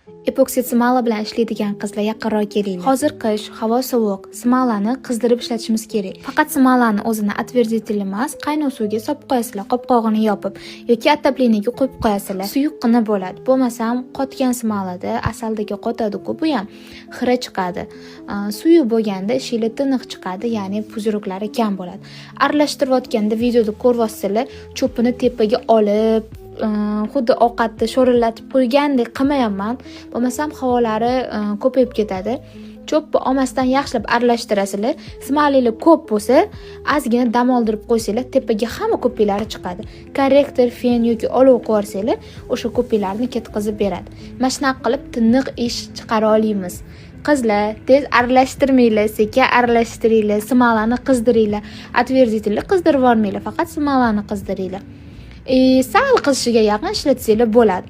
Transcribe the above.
Epoksit smala bilan ishlaydigan qizlar yaqinroq kelinglar. Hozir qish, havo sovuq, smalani qizdirib ishlatishimiz kerak. Faqat smalani o'zini отвердитель emas, qaynoq suvga solib qo'yasizlar, qopqog'ini yopib yoki отоплениyaga qo'yib qo'yasizlar. Suyuqqina bo'ladi. Bo'lmasam qotgan smalada asaldagi qotadi-ku, bu ham xira chiqadi. Suvi bo'lganda shili tiniq chiqadi, ya'ni puzuruklari kam bo'ladi. Aralashtirayotganda videoda ko'ryapsizlar, cho'pini tepaga olib xuddi ovqatni sho'rillatib qo'ygandek qilmayapman. Bo'lmasam havolari ko'payib ketadi. Cho'pni olmasdan yaxshilab aralashtirasizlar. Smalinglar ko'p bo'lsa, ozgina dam oldirib qo'ysanglar, tepaga hamma ko'piklari chiqadi. Korrektor, fen yoki olov qo'ysanglar, o'sha ko'piklarni ketkazib beradi. Mana shunaqa qilib tiniq ish chiqara olamiz. Qizlar, tez aralashtirmanglar, sekin aralashtiringlar, smalani qizdiringlar. Отвердитель qizdirib olmanglar, faqat smalani qizdiringlar. Sal qizishiga yaqin ishlatsanglar bo'ladi.